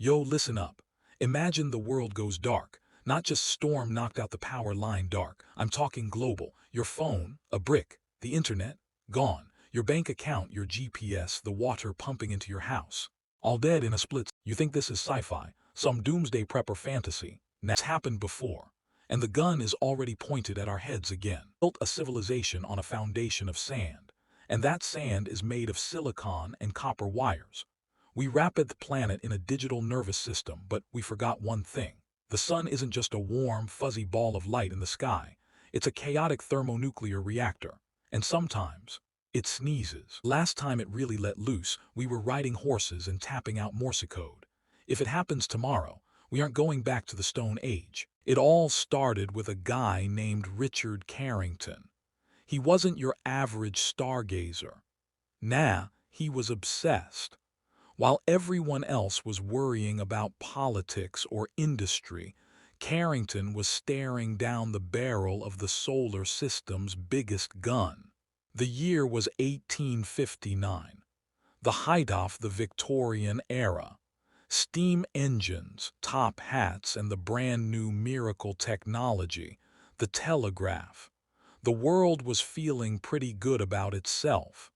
Yo, listen up. Imagine the world goes dark. Not just storm knocked out the power line dark. I'm talking global. Your phone, a brick, the internet, gone. Your bank account, your GPS, the water pumping into your house. All dead in a split. You think this is sci-fi, some doomsday prepper fantasy. That's happened before. And the gun is already pointed at our heads again. Built a civilization on a foundation of sand. And that sand is made of silicon and copper wires. We wrapped the planet in a digital nervous system, but we forgot one thing. The sun isn't just a warm, fuzzy ball of light in the sky. It's a chaotic thermonuclear reactor. And sometimes, it sneezes. Last time it really let loose, we were riding horses and tapping out Morse code. If it happens tomorrow, we aren't going back to the Stone Age. It all started with a guy named Richard Carrington. He wasn't your average stargazer. Nah, he was obsessed. While everyone else was worrying about politics or industry, Carrington was staring down the barrel of the solar system's biggest gun. The year was 1859, the height of the Victorian era. Steam engines, top hats, and the brand new miracle technology, the telegraph. The world was feeling pretty good about itself.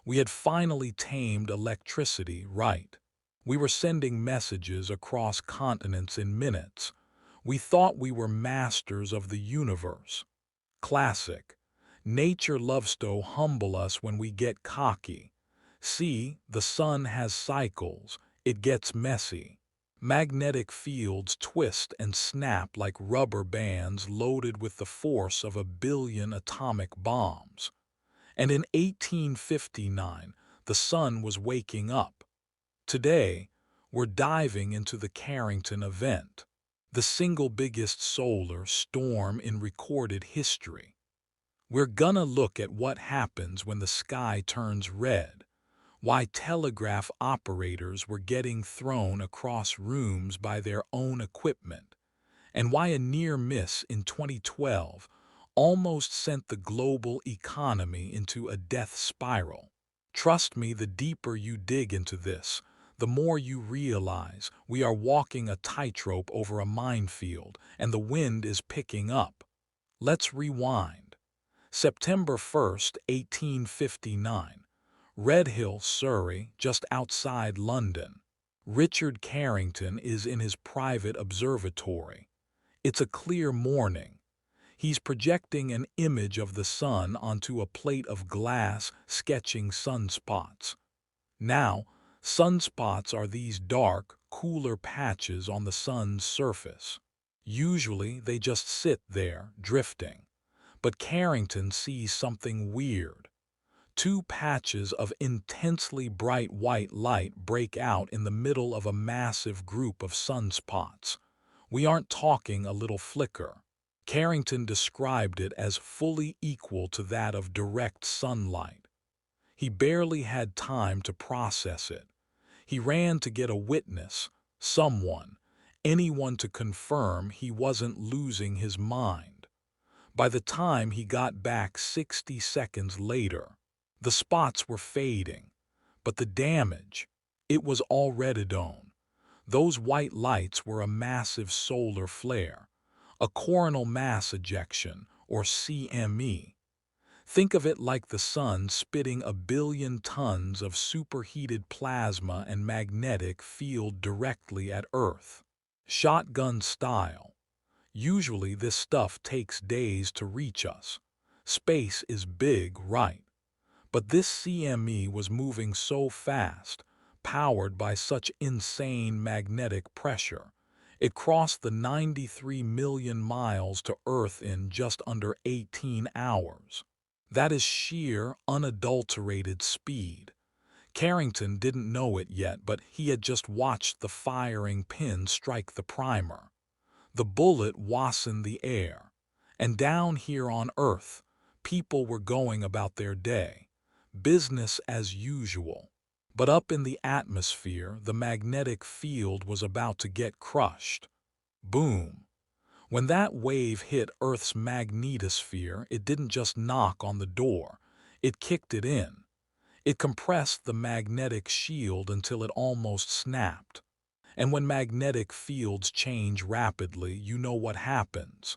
We had finally tamed electricity, right? We were sending messages across continents in minutes. We thought we were masters of the universe. Classic. Nature loves to humble us when we get cocky. See, the sun has cycles. It gets messy. Magnetic fields twist and snap like rubber bands loaded with the force of 1 billion atomic bombs. And in 1859, the sun was waking up. Today, we're diving into the Carrington Event, the single biggest solar storm in recorded history. We're gonna look at what happens when the sky turns red, why telegraph operators were getting thrown across rooms by their own equipment, and why a near miss in 2012 almost sent the global economy into a death spiral. Trust me, the deeper you dig into this, the more you realize we are walking a tightrope over a minefield and the wind is picking up. Let's rewind. September 1st, 1859. Redhill, Surrey, just outside London. Richard Carrington is in his private observatory. It's a clear morning. He's projecting an image of the sun onto a plate of glass, sketching sunspots. Now, sunspots are these dark, cooler patches on the sun's surface. Usually, they just sit there, drifting. But Carrington sees something weird. Two patches of intensely bright white light break out in the middle of a massive group of sunspots. We aren't talking a little flicker. Carrington described it as fully equal to that of direct sunlight. He barely had time to process it. He ran to get a witness, someone, anyone to confirm he wasn't losing his mind. By the time he got back 60 seconds later, the spots were fading, but the damage, it was already done. Those white lights were a massive solar flare, a coronal mass ejection, or CME. Think of it like the sun spitting 1 billion tons of superheated plasma and magnetic field directly at Earth. Shotgun style. Usually this stuff takes days to reach us. Space is big, right? But this CME was moving so fast, powered by such insane magnetic pressure. It crossed the 93 million miles to Earth in just under 18 hours. That is sheer, unadulterated speed. Carrington didn't know it yet, but he had just watched the firing pin strike the primer. The bullet wasned the air. And down here on Earth, people were going about their day. Business as usual. But up in the atmosphere, the magnetic field was about to get crushed. Boom. When that wave hit Earth's magnetosphere, it didn't just knock on the door. It kicked it in. It compressed the magnetic shield until it almost snapped. And when magnetic fields change rapidly, you know what happens.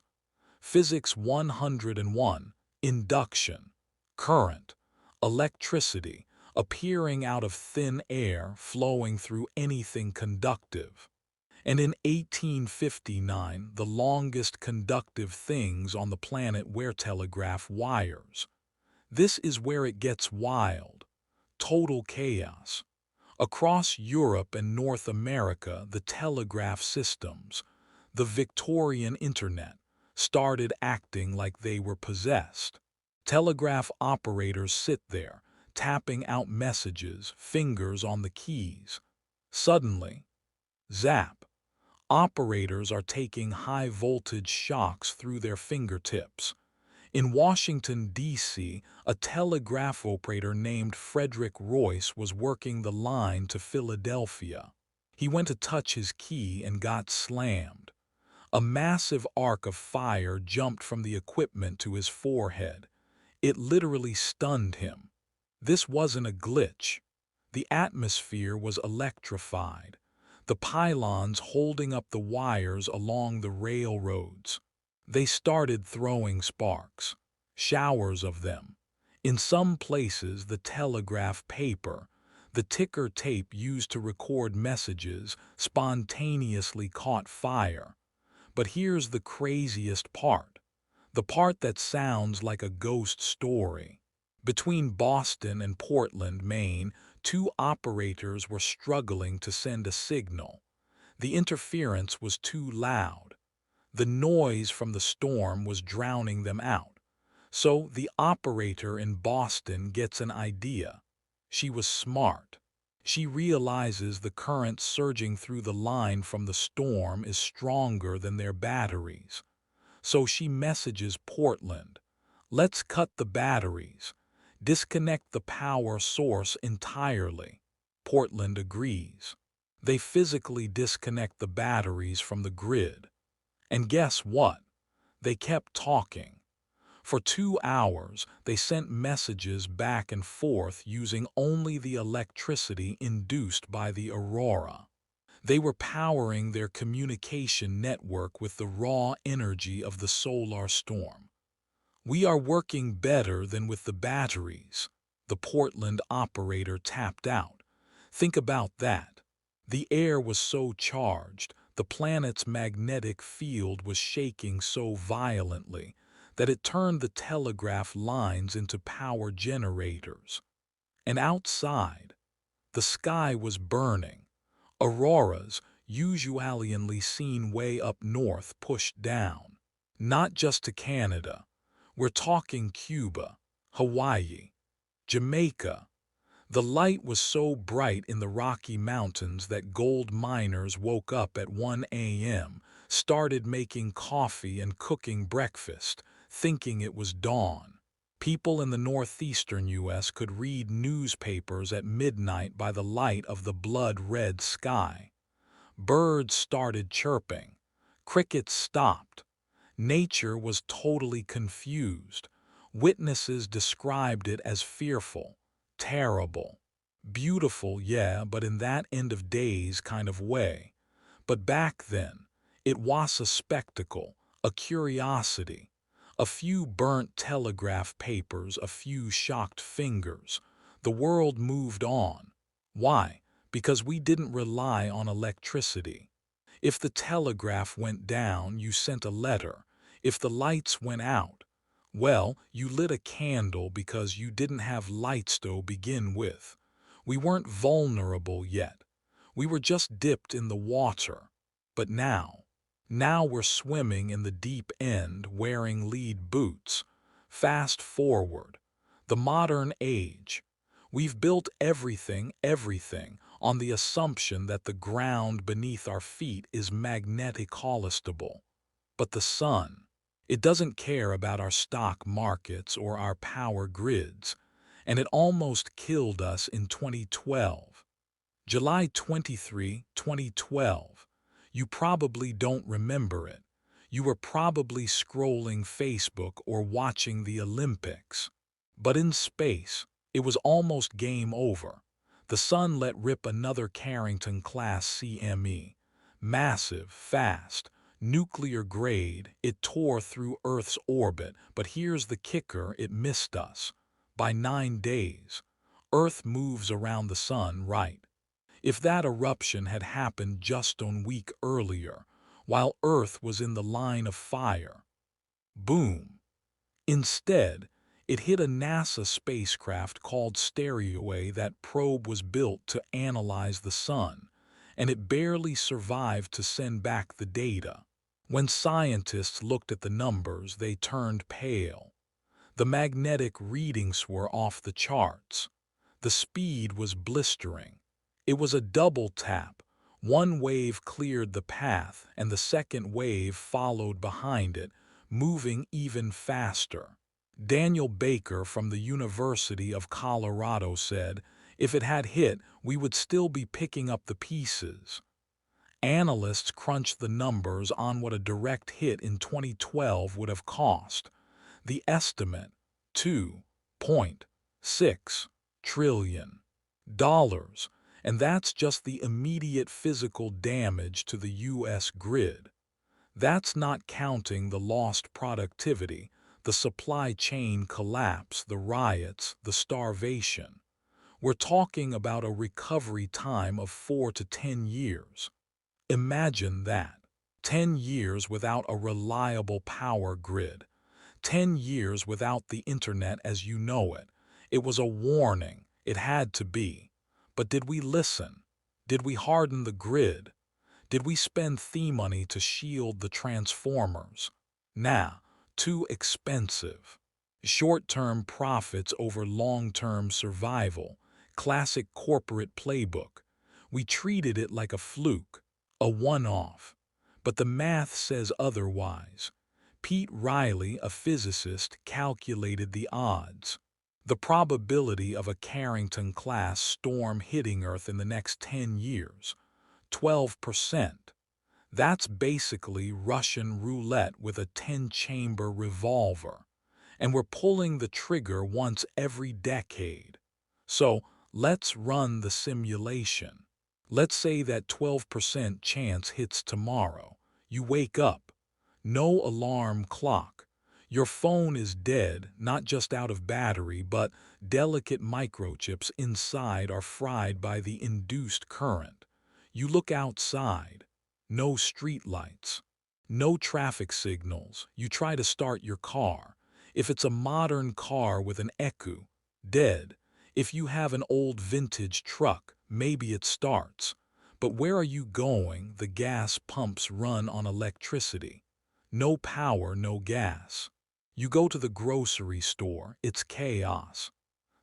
Physics 101, induction, current, electricity, appearing out of thin air, flowing through anything conductive. And in 1859, the longest conductive things on the planet were telegraph wires. This is where it gets wild. Total chaos. Across Europe and North America, the telegraph systems, the Victorian Internet, started acting like they were possessed. Telegraph operators sit there, tapping out messages, fingers on the keys. Suddenly, zap, operators are taking high-voltage shocks through their fingertips. In Washington, D.C., a telegraph operator named Frederick Royce was working the line to Philadelphia. He went to touch his key and got slammed. A massive arc of fire jumped from the equipment to his forehead. It literally stunned him. This wasn't a glitch. The atmosphere was electrified. The pylons holding up the wires along the railroads. They started throwing sparks, showers of them. In some places, the telegraph paper, the ticker tape used to record messages, spontaneously caught fire. But here's the craziest part, the part that sounds like a ghost story. Between Boston and Portland, Maine, two operators were struggling to send a signal. The interference was too loud. The noise from the storm was drowning them out. So the operator in Boston gets an idea. She was smart. She realizes the current surging through the line from the storm is stronger than their batteries. So she messages Portland, "Let's cut the batteries. Disconnect the power source entirely." Portland agrees. They physically disconnect the batteries from the grid. And guess what? They kept talking. For 2 hours, they sent messages back and forth using only the electricity induced by the aurora. They were powering their communication network with the raw energy of the solar storm. "We are working better than with the batteries," the Portland operator tapped out. Think about that. The air was so charged, the planet's magnetic field was shaking so violently that it turned the telegraph lines into power generators. And outside, the sky was burning. Auroras, usually seen way up north, pushed down. Not just to Canada. We're talking Cuba, Hawaii, Jamaica. The light was so bright in the Rocky Mountains that gold miners woke up at 1 a.m., started making coffee and cooking breakfast, thinking it was dawn. People in the northeastern U.S. could read newspapers at midnight by the light of the blood-red sky. Birds started chirping. Crickets stopped. Nature was totally confused. Witnesses described it as fearful, terrible, beautiful, yeah, but in that end of days kind of way. But back then, it was a spectacle, a curiosity. A few burnt telegraph papers, a few shocked fingers. The world moved on. Why? Because we didn't rely on electricity. If the telegraph went down, you sent a letter. If the lights went out, well, you lit a candle because you didn't have lights to begin with. We weren't vulnerable yet. We were just dipped in the water. But now we're swimming in the deep end, wearing lead boots. Fast forward. The modern age. We've built everything, on the assumption that the ground beneath our feet is magnetic-holistable. But the sun, it doesn't care about our stock markets or our power grids, and it almost killed us in 2012. July 23, 2012. You probably don't remember it. You were probably scrolling Facebook or watching the Olympics. But in space, it was almost game over. The sun let rip another Carrington-class CME. Massive, fast, nuclear grade, it tore through Earth's orbit, but here's the kicker, it missed us. By 9 days. Earth moves around the sun, right? If that eruption had happened just a week earlier, while Earth was in the line of fire, boom. Instead, it hit a NASA spacecraft called Stereoway. That probe was built to analyze the sun, and it barely survived to send back the data. When scientists looked at the numbers, they turned pale. The magnetic readings were off the charts. The speed was blistering. It was a double tap. One wave cleared the path, and the second wave followed behind it, moving even faster. Daniel Baker from the University of Colorado said, "If it had hit, we would still be picking up the pieces." Analysts crunched the numbers on what a direct hit in 2012 would have cost. The estimate, $2.6 trillion. And that's just the immediate physical damage to the U.S. grid. That's not counting the lost productivity, the supply chain collapse, the riots, the starvation. We're talking about a recovery time of 4 to 10 years. Imagine that. 10 years without a reliable power grid. 10 years without the internet as you know it. It was a warning. It had to be. But did we listen? Did we harden the grid? Did we spend money to shield the transformers? Nah, too expensive. Short-term profits over long-term survival. Classic corporate playbook. We treated it like a fluke, a one-off. But the math says otherwise. Pete Riley, a physicist, calculated the odds. The probability of a Carrington-class storm hitting Earth in the next 10 years, 12%. That's basically Russian roulette with a 10-chamber revolver. And we're pulling the trigger once every decade. So let's run the simulation. Let's say that 12% chance hits tomorrow. You wake up. No alarm clock. Your phone is dead, not just out of battery, but delicate microchips inside are fried by the induced current. You look outside. No streetlights. No traffic signals. You try to start your car. If it's a modern car with an ECU, dead. If you have an old vintage truck, maybe it starts. But where are you going? The gas pumps run on electricity. No power, no gas. You go to the grocery store, it's chaos.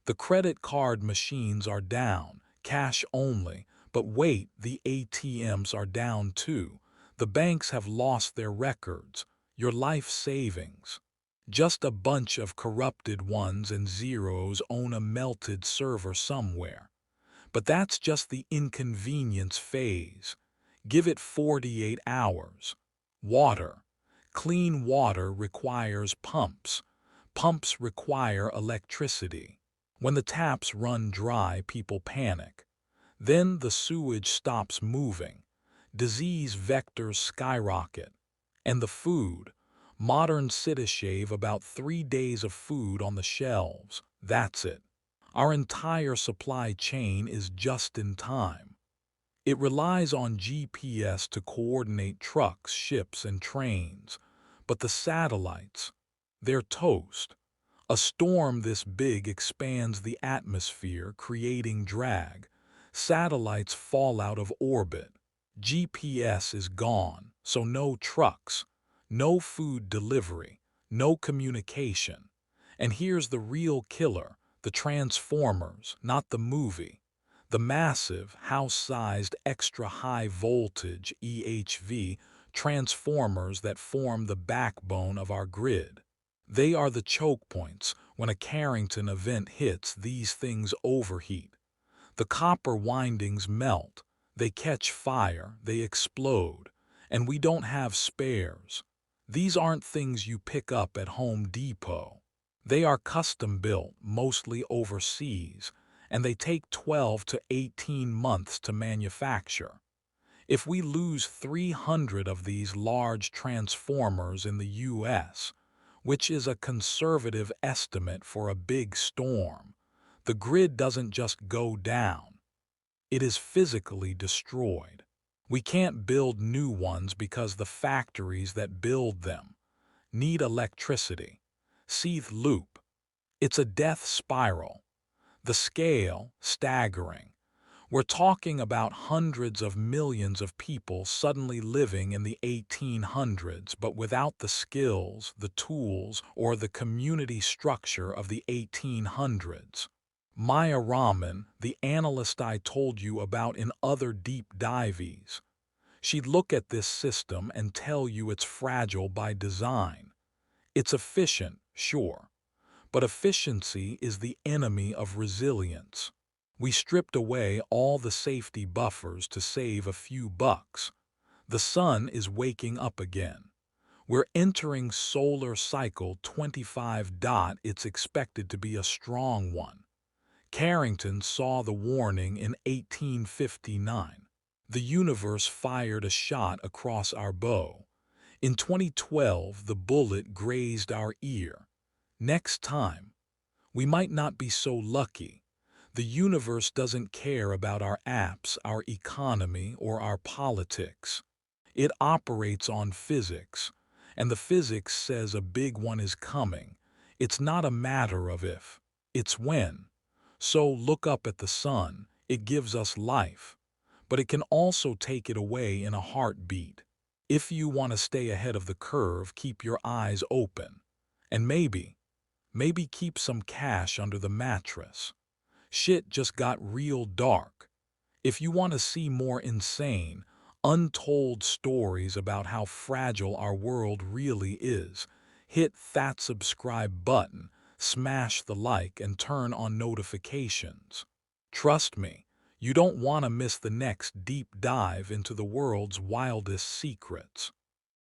The credit card machines are down, cash only. But wait, the ATMs are down too. The banks have lost their records, your life savings. Just a bunch of corrupted ones and zeros own a melted server somewhere. But that's just the inconvenience phase. Give it 48 hours. Water. Clean water requires pumps. Pumps require electricity. When the taps run dry, people panic. Then the sewage stops moving. Disease vectors skyrocket. And the food. Modern cities shave about 3 days of food on the shelves. That's it. Our entire supply chain is just in time. It relies on GPS to coordinate trucks, ships, and trains. But the satellites, they're toast. A storm this big expands the atmosphere, creating drag. Satellites fall out of orbit. GPS is gone, so no trucks, no food delivery, no communication. And here's the real killer, the transformers, not the movie. The massive, house-sized, extra-high voltage EHV transformers that form the backbone of our grid. They are the choke points. When a Carrington event hits, these things overheat. The copper windings melt. They catch fire, they explode. And we don't have spares. These aren't things you pick up at Home Depot. They are custom-built, mostly overseas. and they take 12 to 18 months to manufacture. If we lose 300 of these large transformers in the U.S., which is a conservative estimate for a big storm, the grid doesn't just go down. It is physically destroyed. We can't build new ones because the factories that build them need electricity. Seethe loop. It's a death spiral. The scale, staggering. We're talking about hundreds of millions of people suddenly living in the 1800s, but without the skills, the tools, or the community structure of the 1800s. Maya Raman, the analyst I told you about in other deep dives, she'd look at this system and tell you it's fragile by design. It's efficient, sure, but efficiency is the enemy of resilience. We stripped away all the safety buffers to save a few bucks. The sun is waking up again. We're entering solar cycle 25. It's expected to be a strong one. Carrington saw the warning in 1859. The universe fired a shot across our bow. In 2012, the bullet grazed our ear. Next time, we might not be so lucky. The universe doesn't care about our apps, our economy, or our politics. It operates on physics, and the physics says a big one is coming. It's not a matter of if, it's when. So look up at the sun. It gives us life, but it can also take it away in a heartbeat. If you want to stay ahead of the curve, keep your eyes open. And maybe keep some cash under the mattress. Shit just got real dark. If you want to see more insane, untold stories about how fragile our world really is, hit that subscribe button, smash the like, and turn on notifications. Trust me, you don't want to miss the next deep dive into the world's wildest secrets.